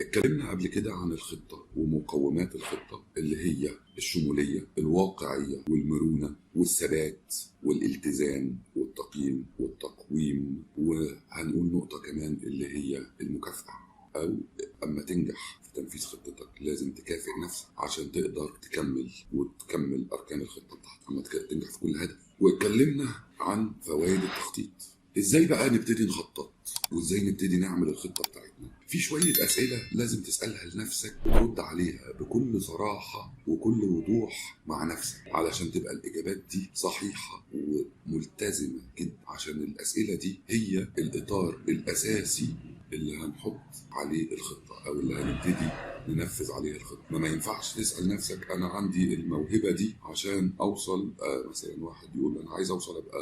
اتكلمنا قبل كده عن الخطة ومقومات الخطة اللي هي الشمولية، الواقعية والمرونة والثبات والالتزام والتقييم والتقويم، وهنقول نقطة كمان اللي هي المكافأة. أو أما تنجح في تنفيذ خطتك لازم تكافئ نفسك عشان تقدر تكمل أركان الخطة بتاعتك أما تنجح في كل هدف. واتكلمنا عن فوائد التخطيط، إزاي بقى نبتدي نخطط وإزاي نبتدي نعمل الخطة بتاعتنا. في شوية أسئلة لازم تسألها لنفسك وترد عليها بكل صراحة وكل وضوح مع نفسك علشان تبقى الإجابات دي صحيحة وملتزمة جدا، عشان الأسئلة دي هي الإطار الأساسي اللي هنحط عليه الخطة أو اللي هنبتدي ننفذ عليها الخطة. ما ينفعش تسأل نفسك أنا عندي الموهبة دي عشان أوصل، مثلا واحد يقول أنا عايز أوصل أبقى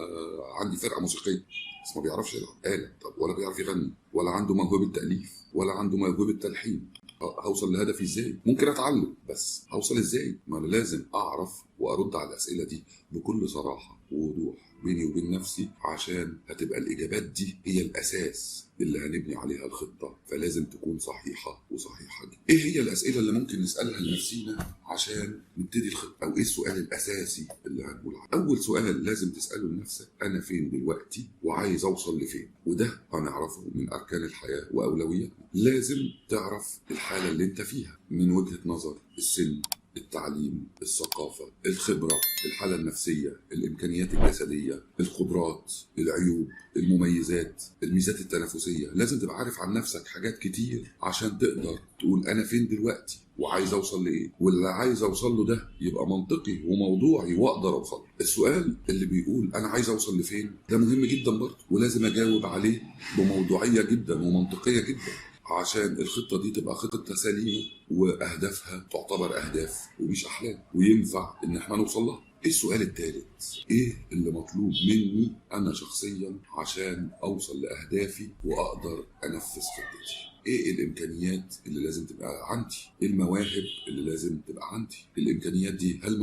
عندي فرقة موسيقية بس ما بيعرفش يلعب آلة، طب ولا بيعرف يغني ولا عنده موهبة تأليف ولا عنده موهبة تلحين، هوصل لهدفي ازاي؟ ممكن اتعلم بس هوصل ازاي؟ ما انا لازم اعرف وارد على الاسئله دي بكل صراحه ووضوح بيني وبين نفسي، عشان هتبقى الاجابات دي هي الاساس اللي هنبني عليها الخطه، فلازم تكون صحيحه وصحيحه جدا. ايه هي الاسئله اللي ممكن نسالها لنفسينا عشان نبتدي الخطه، او ايه السؤال الاساسي اللي هنقول عليه؟ اول سؤال لازم تساله لنفسك انا فين دلوقتي وعايز اوصل لفين، وده هنعرفه من اركان الحياه واولوياتنا. لازم تعرف الحاله اللي انت فيها من وجهه نظر السن، التعليم، الثقافة، الخبرة، الحالة النفسية، الإمكانيات الجسدية، القدرات، العيوب، المميزات، الميزات التنافسية. لازم تبقى عارف عن نفسك حاجات كتير عشان تقدر تقول أنا فين دلوقتي وعايز أوصل لإيه، واللي عايز أوصل له ده يبقى منطقي وموضوعي وأقدر أوصل. السؤال اللي بيقول أنا عايز أوصل لفين ده مهم جدا برضه، ولازم أجاوب عليه بموضوعية جدا ومنطقية جدا عشان الخطة دي تبقى خطة سليمة وأهدافها تعتبر أهداف ومش أحلام وينفع إن احنا نوصل لها. السؤال الثالث، إيه اللي مطلوب مني أنا شخصيا عشان أوصل لأهدافي وأقدر أنفذ خطتي؟ ايه الامكانيات اللي لازم تبقى عندي؟ ايه المواهب اللي لازم تبقى عندي؟ الامكانيات دي هل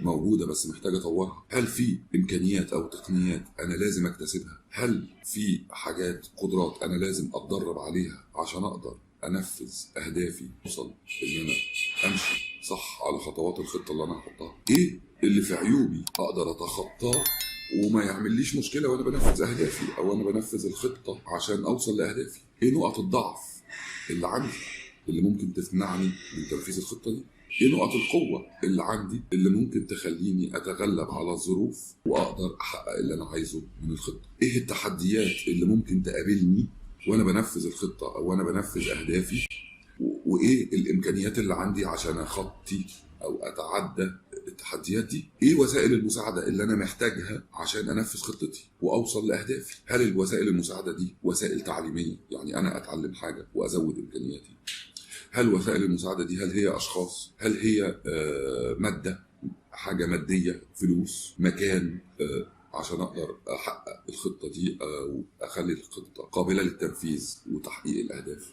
موجوده بس محتاجه اطورها؟ هل في امكانيات او تقنيات انا لازم اكتسبها؟ هل في حاجات قدرات انا لازم اتدرب عليها عشان اقدر انفذ اهدافي، اوصل ان انا امشي صح على خطوات الخطه اللي انا هحطها؟ ايه اللي في عيوبي اقدر اتخطاه وما يعمليش مشكله وانا بنفذ اهدافي او انا بنفذ الخطه عشان اوصل لاهدافي؟ ايه نقط الضعف اللي عندي اللي ممكن تمنعني من تنفيذ الخطه دي؟ ايه نقط القوه اللي عندي اللي ممكن تخليني اتغلب على الظروف واقدر احقق اللي انا عايزه من الخطه؟ ايه التحديات اللي ممكن تقابلني وانا بنفذ الخطه او وانا بنفذ اهدافي؟ وايه الامكانيات اللي عندي عشان اخطي او اتعدى التحديات دي؟ ايه وسائل المساعده اللي انا محتاجها عشان انفذ خطتي واوصل لاهدافي؟ هل الوسائل المساعده دي وسائل تعليميه يعني انا اتعلم حاجه وازود امكانياتي؟ هل وسائل المساعده دي هل هي اشخاص؟ هل هي ماده، حاجه ماديه، فلوس، مكان، عشان اقدر احقق الخطه دي او اخلي الخطه قابله للتنفيذ وتحقيق الاهداف؟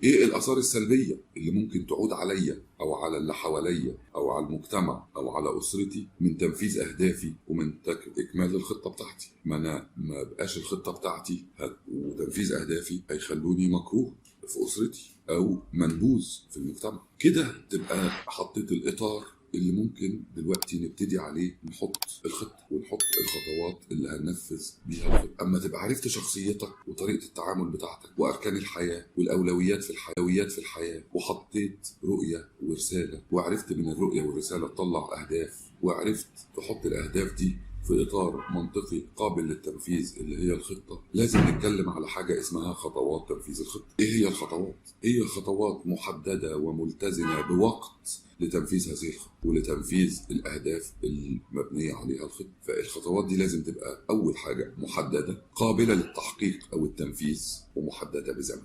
ايه الاثار السلبيه اللي ممكن تعود عليا او على اللي حواليا او على المجتمع او على اسرتي من تنفيذ اهدافي ومن اكمال الخطه بتاعتي؟ ما بقاش الخطه بتاعتي وتنفيذ اهدافي هيخلوني مكروه في اسرتي او منبوذ في المجتمع. كده تبقى حطيت الاطار اللي ممكن دلوقتي نبتدي عليه نحط الخطة ونحط الخطوات اللي هننفذ بيها الخطة. أما تبقى عرفت شخصيتك وطريقة التعامل بتاعتك وأركان الحياة والأولويات في الحياة وحطيت رؤية ورسالة، وعرفت من الرؤية والرسالة تطلع أهداف، وعرفت تحط الأهداف دي في إطار منطقي قابل للتنفيذ اللي هي الخطة، لازم نتكلم على حاجة اسمها خطوات تنفيذ الخطة. إيه هي الخطوات؟ هي خطوات محددة وملتزمة بوقت لتنفيذ هذه الخطة ولتنفيذ الأهداف المبنية عليها الخطة. فالخطوات دي لازم تبقى أول حاجة محددة قابلة للتحقيق أو التنفيذ ومحددة بزمن.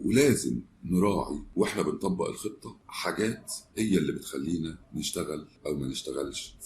ولازم نراعي واحنا بنطبق الخطة حاجات هي اللي بتخلينا نشتغل أو ما نشتغلش.